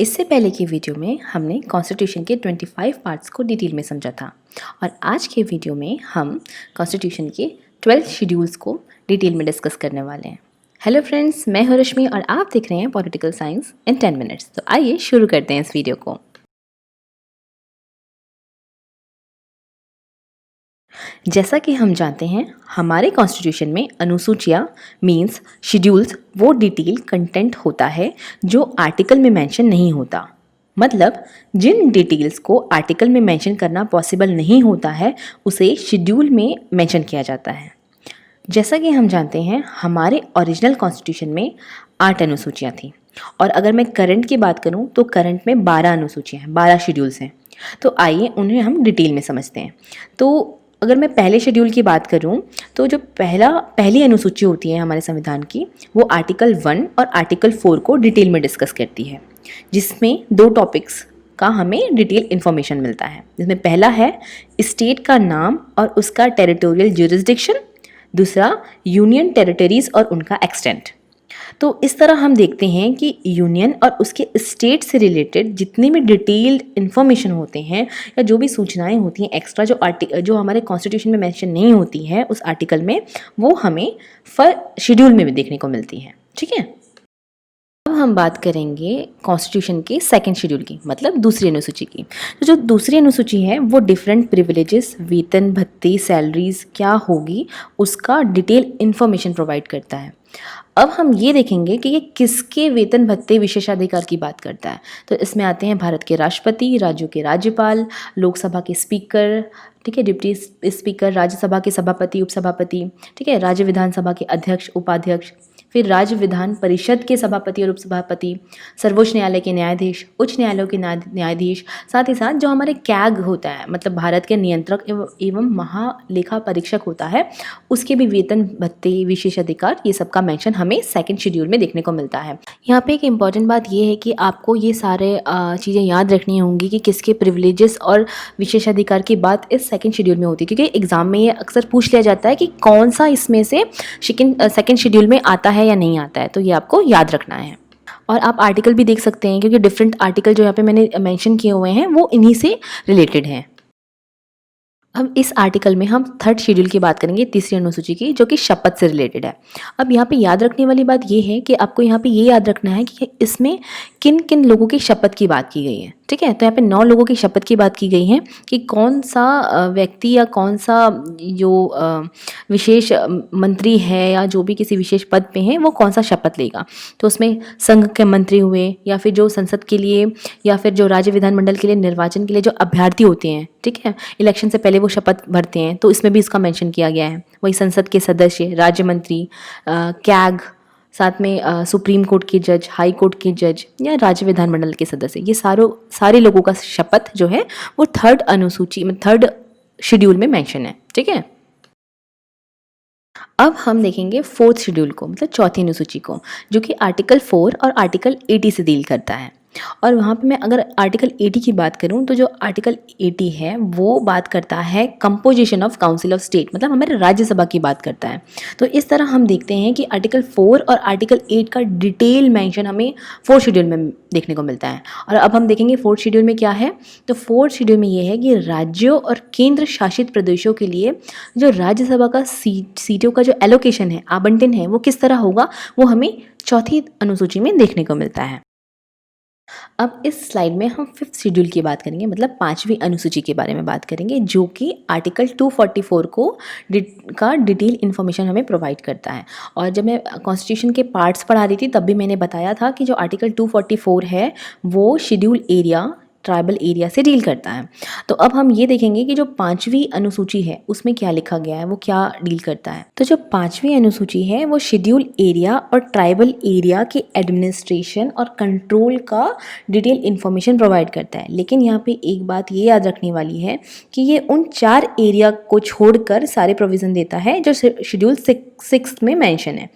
इससे पहले की वीडियो में हमने कॉन्स्टिट्यूशन के 25 पार्ट्स को डिटेल में समझा था और आज के वीडियो में हम कॉन्स्टिट्यूशन के 12 शेड्यूल्स को डिटेल में डिस्कस करने वाले हैं। हेलो फ्रेंड्स, मैं हूं रश्मि और आप देख रहे हैं पॉलिटिकल साइंस इन 10 मिनट्स। तो आइए शुरू करते हैं इस वीडियो को। जैसा कि हम जानते हैं, हमारे कॉन्स्टिट्यूशन में अनुसूचियाँ मीन्स शेड्यूल्स वो डिटेल कंटेंट होता है जो आर्टिकल में मेंशन नहीं होता। मतलब जिन डिटेल्स को आर्टिकल में मेंशन करना पॉसिबल नहीं होता है उसे शेड्यूल में मेंशन किया जाता है। जैसा कि हम जानते हैं, हमारे ओरिजिनल कॉन्स्टिट्यूशन में 8 अनुसूचियाँ थीं और अगर मैं करंट की बात करूं तो करंट में 12 अनुसूचियाँ हैं, 12 शेड्यूल्स हैं। तो आइए उन्हें हम डिटेल में समझते हैं। तो अगर मैं पहले शेड्यूल की बात करूं तो जो पहली अनुसूची होती है हमारे संविधान की, वो आर्टिकल 1 और आर्टिकल 4 को डिटेल में डिस्कस करती है, जिसमें 2 टॉपिक्स का हमें डिटेल इन्फॉर्मेशन मिलता है। जिसमें पहला है स्टेट का नाम और उसका टेरिटोरियल ज्यूरिसडिक्शन, दूसरा यूनियन टेरिटरीज और उनका एक्सटेंट। तो इस तरह हम देखते हैं कि यूनियन और उसके स्टेट से रिलेटेड जितनी भी डिटेल्ड इन्फॉर्मेशन होते हैं या जो भी सूचनाएं होती हैं एक्स्ट्रा जो हमारे कॉन्स्टिट्यूशन में मेंशन नहीं होती हैं उस आर्टिकल में, वो हमें शेड्यूल में भी देखने को मिलती हैं। ठीक है, अब हम बात करेंगे कॉन्स्टिट्यूशन के सेकंड शेड्यूल की, मतलब दूसरी अनुसूची की। तो जो दूसरी अनुसूची है वो डिफरेंट प्रिविलेजेस, वेतन भत्ते, सैलरीज क्या होगी उसका डिटेल इन्फॉर्मेशन प्रोवाइड करता है। अब हम ये देखेंगे कि ये किसके वेतन भत्ते विशेषाधिकार की बात करता है। तो इसमें आते हैं भारत के राष्ट्रपति, राज्यों के राज्यपाल, लोकसभा के स्पीकर, ठीक है, डिप्टी स्पीकर, राज्यसभा के सभापति, उपसभापति, ठीक है, राज्य विधानसभा के अध्यक्ष, उपाध्यक्ष, फिर राज्य विधान परिषद के सभापति और उपसभापति, सर्वोच्च न्यायालय के न्यायाधीश, उच्च न्यायालयों के न्यायाधीश, साथ ही साथ जो हमारे कैग होता है, मतलब भारत के नियंत्रक एवं महालेखा परीक्षक होता है, उसके भी वेतन भत्ते विशेषाधिकार, ये सब का मेंशन हमें सेकंड शेड्यूल में देखने को मिलता है। यहाँ पे एक इम्पॉर्टेंट बात ये है कि आपको ये सारे चीज़ें याद रखनी होंगी कि किसके प्रिविलेजेस और विशेषाधिकार की बात इस सेकंड शेड्यूल में होती है, क्योंकि एग्जाम में ये अक्सर पूछ लिया जाता है कि कौन सा इसमें से सेकंड शेड्यूल में आता है या नहीं आता है। तो ये आपको याद रखना है। और आप आर्टिकल भी देख सकते हैं क्योंकि डिफरेंट आर्टिकल जो यहाँ पे मैंने मेंशन किए हुए हैं वो इन्हीं से रिलेटेड हैं। अब इस आर्टिकल में हम थर्ड शेड्यूल की बात करेंगे, तीसरी अनुसूची की, जो कि शपथ से रिलेटेड है। अब यहाँ पे याद रखने वाली बात ये है कि आपको यहाँ पे ये याद रखना है कि इसमें किन किन लोगों की शपथ की बात की गई है। ठीक है, तो यहाँ पे 9 लोगों की शपथ की बात की गई है कि कौन सा व्यक्ति या कौन सा जो विशेष मंत्री है या जो भी किसी विशेष पद पे है वो कौन सा शपथ लेगा। तो उसमें संघ के मंत्री हुए या फिर जो संसद के लिए या फिर जो राज्य विधानमंडल के लिए निर्वाचन के लिए जो अभ्यर्थी होते हैं, ठीक है, इलेक्शन से पहले वो शपथ भरते हैं, तो इसमें भी इसका मेंशन किया गया है। वही संसद के सदस्य, राज्य मंत्री, कैग, साथ में सुप्रीम कोर्ट के जज, हाई कोर्ट के जज या राज्य विधानमंडल के सदस्य, ये सारे लोगों का शपथ जो है वो थर्ड अनुसूची में, थर्ड शेड्यूल में मेंशन है। ठीक है, अब हम देखेंगे फोर्थ शेड्यूल को, मतलब चौथी अनुसूची को, जो कि आर्टिकल 4 और आर्टिकल 80 से डील करता है। और वहाँ पे मैं अगर आर्टिकल 80 की बात करूँ तो जो आर्टिकल 80 है वो बात करता है composition of council of state, मतलब हमारे राज्यसभा की बात करता है। तो इस तरह हम देखते हैं कि आर्टिकल 4 और आर्टिकल 8 का डिटेल मेंशन हमें फोर्थ शेड्यूल में देखने को मिलता है। और अब हम देखेंगे फोर्थ शेड्यूल में क्या है। तो फोर्थ शेड्यूल में ये है कि राज्यों और केंद्र शासित प्रदेशों के लिए जो राज्यसभा का सीटों का जो एलोकेशन है, आवंटन है, वो किस तरह होगा, वो हमें चौथी अनुसूची में देखने को मिलता है। अब इस स्लाइड में हम फिफ्थ शेड्यूल की बात करेंगे, मतलब 5वीं अनुसूची के बारे में बात करेंगे, जो कि आर्टिकल 244 का डिटेल इन्फॉर्मेशन हमें प्रोवाइड करता है। और जब मैं कॉन्स्टिट्यूशन के पार्ट्स पढ़ा रही थी तब भी मैंने बताया था कि जो आर्टिकल 244 है वो शेड्यूल एरिया, ट्राइबल एरिया से डील करता है। तो अब हम ये देखेंगे कि जो 5वीं अनुसूची है उसमें क्या लिखा गया है, वो क्या डील करता है। तो जो 5वीं अनुसूची है वो शेड्यूल एरिया और ट्राइबल एरिया के एडमिनिस्ट्रेशन और कंट्रोल का डिटेल इन्फॉर्मेशन प्रोवाइड करता है। लेकिन यहाँ पे एक बात ये याद रखने वाली है कि ये उन 4 एरिया को छोड़कर सारे प्रोविज़न देता है जो शेड्यूल 6 में मैंशन है।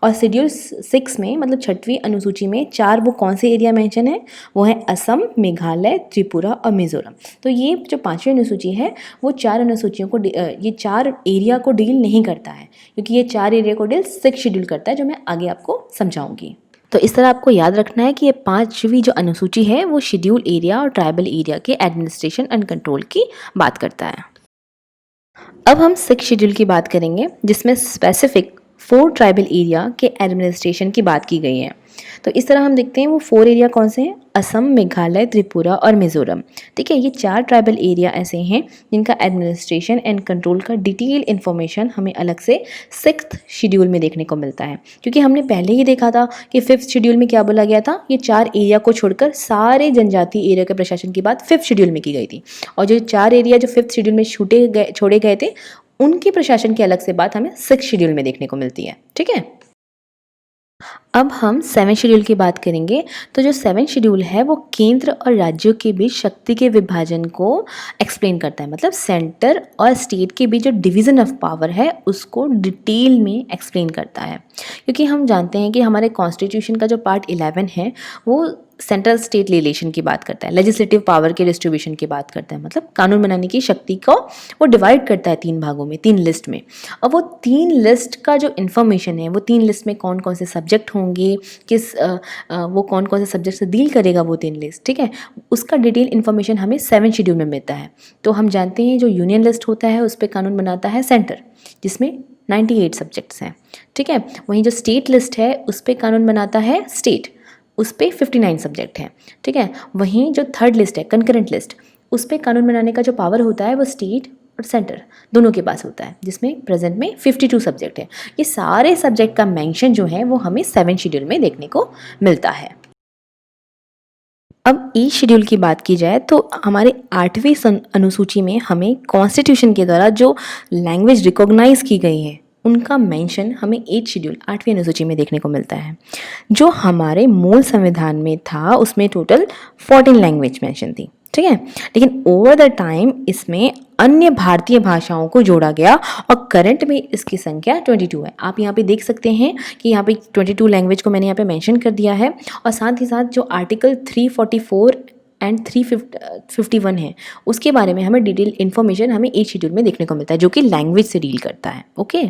और शेड्यूल 6 में, मतलब 6वीं अनुसूची में 4 वो कौन से एरिया मेंशन है, वो है असम, मेघालय, त्रिपुरा और मिजोरम। तो ये जो 5वीं अनुसूची है वो 4 अनुसूचियों को, ये 4 एरिया को डील नहीं करता है, क्योंकि ये 4 एरिया को डील 6 शेड्यूल करता है, जो मैं आगे आपको समझाऊंगी। तो इस तरह आपको याद रखना है कि ये 5वीं जो अनुसूची है वो शेड्यूल एरिया और ट्राइबल एरिया के एडमिनिस्ट्रेशन एंड कंट्रोल की बात करता है। अब हम 6 शेड्यूल की बात करेंगे जिसमें स्पेसिफिक 4 ट्राइबल एरिया के एडमिनिस्ट्रेशन की बात की गई है। तो इस तरह हम देखते हैं वो 4 एरिया कौन से हैं, असम, मेघालय, त्रिपुरा और मिजोरम। ठीक है, ये 4 ट्राइबल एरिया ऐसे हैं जिनका एडमिनिस्ट्रेशन एंड कंट्रोल का डिटेल इन्फॉर्मेशन हमें अलग से 6th शेड्यूल में देखने को मिलता है। क्योंकि हमने पहले ही देखा था कि 5th शेड्यूल में क्या बोला गया था, ये 4 एरिया को छोड़कर सारे जनजातीय एरिया के प्रशासन की बात 5th शेड्यूल में की गई थी। और जो 4 एरिया जो 5th शेड्यूल में छोड़े गए थे उनके प्रशासन की अलग से बात हमें 6th शेड्यूल में देखने को मिलती है। ठीक है, अब हम 7 शेड्यूल की बात करेंगे। तो जो 7 शेड्यूल है वो केंद्र और राज्यों के बीच शक्ति के विभाजन को एक्सप्लेन करता है, मतलब सेंटर और स्टेट के बीच जो डिवीज़न ऑफ पावर है उसको डिटेल में एक्सप्लेन करता है। क्योंकि हम जानते हैं कि हमारे कॉन्स्टिट्यूशन का जो पार्ट 11 है वो सेंट्रल स्टेट रिलेशन की बात करता है, लेजिस्लेटिव पावर के डिस्ट्रीब्यूशन की बात करता है, मतलब कानून बनाने की शक्ति को वो डिवाइड करता है 3 भागों में, 3 लिस्ट में। और वो 3 लिस्ट का जो इन्फॉर्मेशन है, वो 3 लिस्ट में कौन कौन से सब्जेक्ट होंगे, वो कौन कौन से सब्जेक्ट से डील करेगा वो 3 लिस्ट, ठीक है, उसका डिटेल इन्फॉर्मेशन हमें 7 शेड्यूल में मिलता है। तो हम जानते हैं जो यूनियन लिस्ट होता है उस पर कानून बनाता है सेंटर, जिसमें 98 सब्जेक्ट्स हैं। ठीक है, वहीं जो स्टेट लिस्ट है उस पर कानून बनाता है स्टेट, उस पर 59 सब्जेक्ट हैं। ठीक है, वहीं जो थर्ड लिस्ट है कंकरेंट लिस्ट, उस पर कानून बनाने का जो पावर होता है वो स्टेट और सेंटर दोनों के पास होता है, जिसमें प्रेजेंट में 52 सब्जेक्ट है। ये सारे सब्जेक्ट का मेंशन जो है वो हमें 7 शेड्यूल में देखने को मिलता है। अब ई शेड्यूल की बात की जाए तो हमारे 8वीं अनुसूची में हमें कॉन्स्टिट्यूशन के द्वारा जो लैंग्वेज रिकॉग्नाइज की गई है उनका मेंशन हमें 8 शेड्यूल 8वीं अनुसूची में देखने को मिलता है। जो हमारे मूल संविधान में था उसमें टोटल 14 लैंग्वेज मेंशन थी। ठीक है, लेकिन ओवर द टाइम इसमें अन्य भारतीय भाषाओं को जोड़ा गया और करंट में इसकी संख्या 22 है। आप यहाँ पे देख सकते हैं कि यहाँ पे 22 लैंग्वेज को मैंने यहाँ पे मेंशन कर दिया है। और साथ ही साथ जो आर्टिकल 344 एंड 351 है उसके बारे में हमें डिटेल इन्फॉर्मेशन हमें 8 शेड्यूल में देखने को मिलता है जो कि लैंग्वेज से डील करता है। ओके,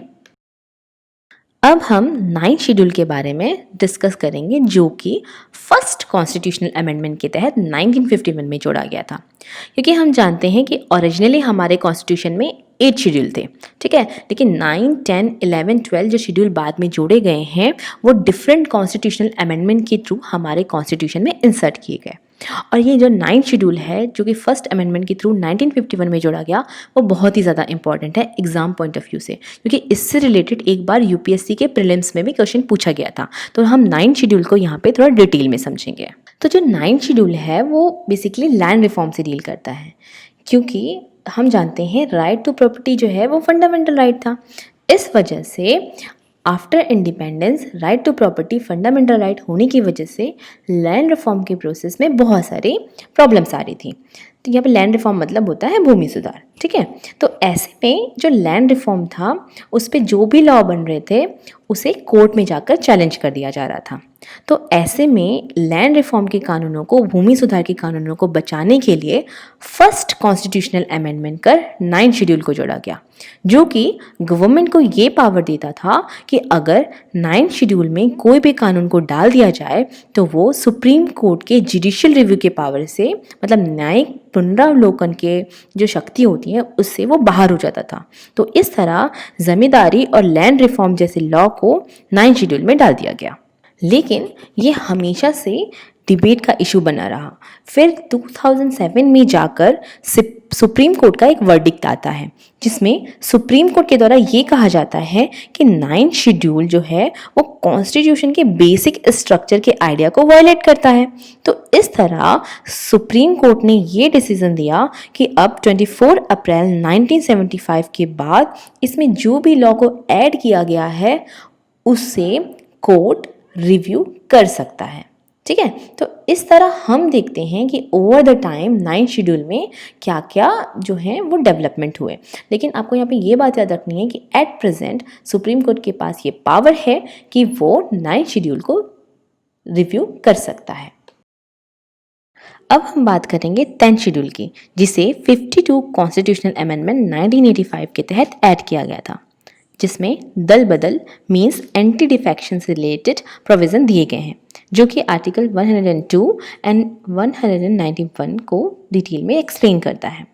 अब हम 9 शेड्यूल के बारे में डिस्कस करेंगे जो कि फर्स्ट कॉन्स्टिट्यूशनल अमेंडमेंट के तहत 1951 में जोड़ा गया था। क्योंकि हम जानते हैं कि ओरिजिनली हमारे कॉन्स्टिट्यूशन में 8 शेड्यूल थे। ठीक है, लेकिन 9, 10, 11, 12 जो शेड्यूल बाद में जोड़े गए हैं वो डिफरेंट कॉन्स्टिट्यूशनल अमेंडमेंट के थ्रू हमारे कॉन्स्टिट्यूशन में इंसर्ट किए गए। और ये जो 9 शेड्यूल है जो कि फर्स्ट अमेंडमेंट के थ्रू 1951 में जोड़ा गया वो बहुत ही ज़्यादा इंपॉर्टेंट है एग्जाम पॉइंट ऑफ व्यू से, क्योंकि इससे रिलेटेड एक बार यूपीएससी के प्रीलिम्स में भी क्वेश्चन पूछा गया था। तो हम 9 शेड्यूल को यहाँ पे थोड़ा डिटेल में समझेंगे। तो जो 9 शेड्यूल है वो बेसिकली लैंड रिफॉर्म से डील करता है, क्योंकि हम जानते हैं राइट टू प्रॉपर्टी जो है वो फंडामेंटल राइट था। इस वजह से after independence right to property fundamental right होने की वजह से लैंड रिफॉर्म के प्रोसेस में बहुत सारी प्रॉब्लम्स आ रही थी। तो यहाँ पे लैंड रिफॉर्म मतलब होता है भूमि सुधार। ठीक है, तो ऐसे में जो लैंड रिफॉर्म था उस पर जो भी लॉ बन रहे थे उसे कोर्ट में जाकर चैलेंज कर दिया जा रहा था। तो ऐसे में लैंड रिफॉर्म के कानूनों को, भूमि सुधार के कानूनों को बचाने के लिए फर्स्ट कॉन्स्टिट्यूशनल अमेंडमेंट कर 9 शेड्यूल को जोड़ा गया, जो कि गवर्नमेंट को ये पावर देता था कि अगर 9 शेड्यूल में कोई भी कानून को डाल दिया जाए तो वो सुप्रीम कोर्ट के जुडिशियल रिव्यू के पावर से, मतलब न्यायिक पुनरावलोकन के जो शक्ति होती है उससे वो बाहर हो जाता था। तो इस तरह जमींदारी और लैंड रिफॉर्म जैसे लॉ को 9 शेड्यूल में डाल दिया गया। लेकिन ये हमेशा से डिबेट का इशू बना रहा। फिर 2007 में जाकर सुप्रीम कोर्ट का एक वर्डिक्ट आता है जिसमें सुप्रीम कोर्ट के द्वारा ये कहा जाता है कि 9 शेड्यूल जो है वो कॉन्स्टिट्यूशन के बेसिक स्ट्रक्चर के आइडिया को वायलेट करता है। तो इस तरह सुप्रीम कोर्ट ने ये डिसीजन दिया कि अब 24 अप्रैल 1975 के बाद इसमें जो भी लॉ को ऐड किया गया है उससे कोर्ट रिव्यू कर सकता है। ठीक है, तो इस तरह हम देखते हैं कि ओवर द टाइम 9 शेड्यूल में क्या क्या जो है वो डेवलपमेंट हुए। लेकिन आपको यहाँ पे ये बात याद रखनी है कि एट प्रेजेंट सुप्रीम कोर्ट के पास ये पावर है कि वो 9 शेड्यूल को रिव्यू कर सकता है। अब हम बात करेंगे 10 शेड्यूल की, जिसे 52 कॉन्स्टिट्यूशनल अमेंडमेंट 1985 के तहत ऐड किया गया था। जिसमें दल बदल मीन्स एंटी डिफेक्शन से रिलेटेड प्रोविज़न दिए गए हैं, जो कि आर्टिकल 102 एंड 191 को डिटेल में एक्सप्लेन करता है।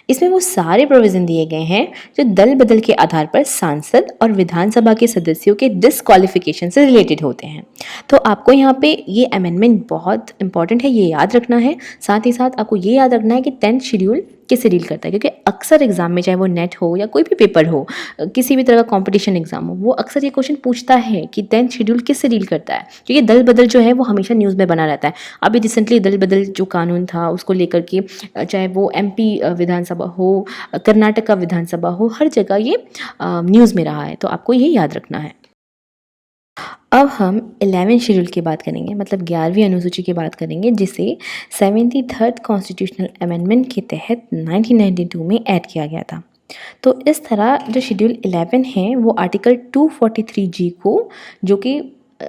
इसमें वो सारे प्रोविज़न दिए गए हैं जो दल बदल के आधार पर सांसद और विधानसभा के सदस्यों के डिसक्वालिफिकेशन से रिलेटेड होते हैं। तो आपको यहाँ पे ये अमेंडमेंट बहुत इंपॉर्टेंट है, ये याद रखना है। साथ ही साथ आपको ये याद रखना है कि 10th शेड्यूल किससे डील करता है, क्योंकि अक्सर एग्जाम में, चाहे वो नेट हो या कोई भी पेपर हो, किसी भी तरह का कंपटीशन एग्जाम हो, वो अक्सर ये क्वेश्चन पूछता है कि 10th शेड्यूल किससे डील करता है, क्योंकि दल बदल जो है वो हमेशा न्यूज़ में बना रहता है। अभी रिसेंटली दल बदल जो कानून था उसको लेकर के, चाहे वो MP विधानसभा हो, कर्नाटक का विधानसभा हो, हर जगह ये न्यूज़ में रहा है, तो आपको ये याद रखना है। अब हम 11 शेड्यूल की बात करेंगे, मतलब 11वीं अनुसूची की बात करेंगे, जिसे 73rd कॉन्स्टिट्यूशनल अमेंडमेंट के तहत 1992 में ऐड किया गया था। तो इस तरह जो शेड्यूल 11 है वो आर्टिकल 243G को, जो कि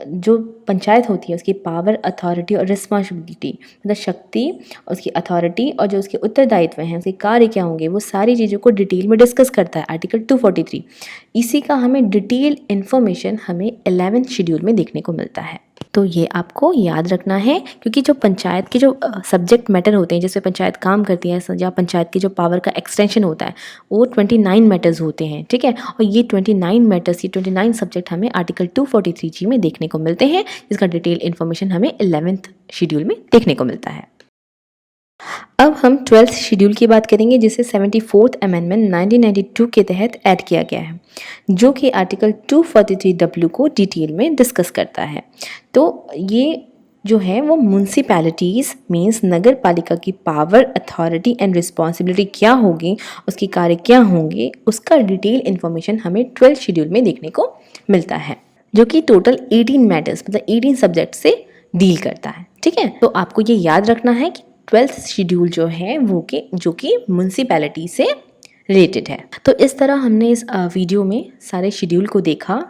जो पंचायत होती है उसकी पावर, अथॉरिटी और रिस्पॉन्सिबिलिटी, मतलब शक्ति, उसकी अथॉरिटी और जो उसके उत्तरदायित्व हैं, उसके कार्य क्या होंगे, वो सारी चीज़ों को डिटेल में डिस्कस करता है आर्टिकल 243। इसी का हमें डिटेल इन्फॉर्मेशन हमें 11th शेड्यूल में देखने को मिलता है। तो ये आपको याद रखना है, क्योंकि जो पंचायत के जो सब्जेक्ट मैटर होते हैं, जैसे पंचायत काम करती है या पंचायत की जो पावर का एक्सटेंशन होता है, वो 29 मैटर्स होते हैं, ठीक है। और ये 29 मैटर्स, ये 29 सब्जेक्ट हमें आर्टिकल 243G में देखने को मिलते हैं, जिसका डिटेल इन्फॉर्मेशन हमें 11th शेड्यूल में देखने को मिलता है। अब हम 12th शेड्यूल की बात करेंगे, जिसे 74th अमेंडमेंट 1992 के तहत ऐड किया गया है, जो कि आर्टिकल 243W को डिटेल में डिस्कस करता है। तो ये जो है वो म्यूनसिपैलिटीज़ मीन्स नगर पालिका की पावर, अथॉरिटी एंड रिस्पॉन्सिबिलिटी क्या होगी, उसके कार्य क्या होंगे, उसका डिटेल इन्फॉर्मेशन हमें 12th शेड्यूल में देखने को मिलता है, जो कि टोटल 18 मैटर्स, मतलब 18 सब्जेक्ट से डील करता है, ठीक है। तो आपको ये याद रखना है कि 12th शेड्यूल जो है वो जो कि म्यूनसिपैलिटी से रिलेटेड है। तो इस तरह हमने इस वीडियो में सारे शेड्यूल को देखा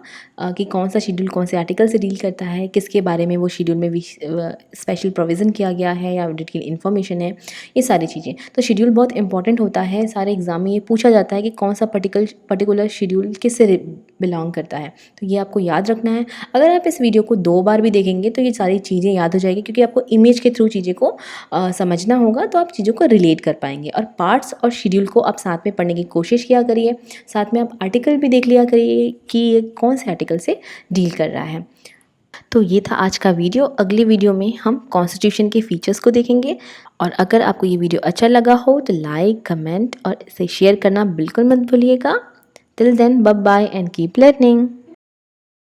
कि कौन सा शेड्यूल कौन से आर्टिकल से डील करता है, किसके बारे में वो शेड्यूल में स्पेशल प्रोविज़न किया गया है या डिटेल इन्फॉर्मेशन है, ये सारी चीज़ें। तो शेड्यूल बहुत इंपॉर्टेंट होता है, सारे एग्जाम में ये पूछा जाता है कि कौन सा पर्टिकुलर शेड्यूल किससे बिलोंग करता है, तो ये आपको याद रखना है। अगर आप इस वीडियो को 2 बार भी देखेंगे तो ये सारी चीज़ें याद हो जाएगी, क्योंकि आपको इमेज के थ्रू चीज़ें को समझना होगा, तो आप चीज़ों को रिलेट कर पाएंगे। और पार्ट्स और शेड्यूल को आप साथ में पढ़ने की कोशिश किया करिए, साथ में आप आर्टिकल भी देख लिया करिए कि ये कौन से आर्टिकल से डील कर रहा है। तो ये था आज का वीडियो। अगले वीडियो में हम कॉन्स्टिट्यूशन के फीचर्स को देखेंगे। और अगर आपको ये वीडियो अच्छा लगा हो तो लाइक, कमेंट और इसे शेयर करना बिल्कुल मत भूलिएगा। Till then, bye bye and keep learning.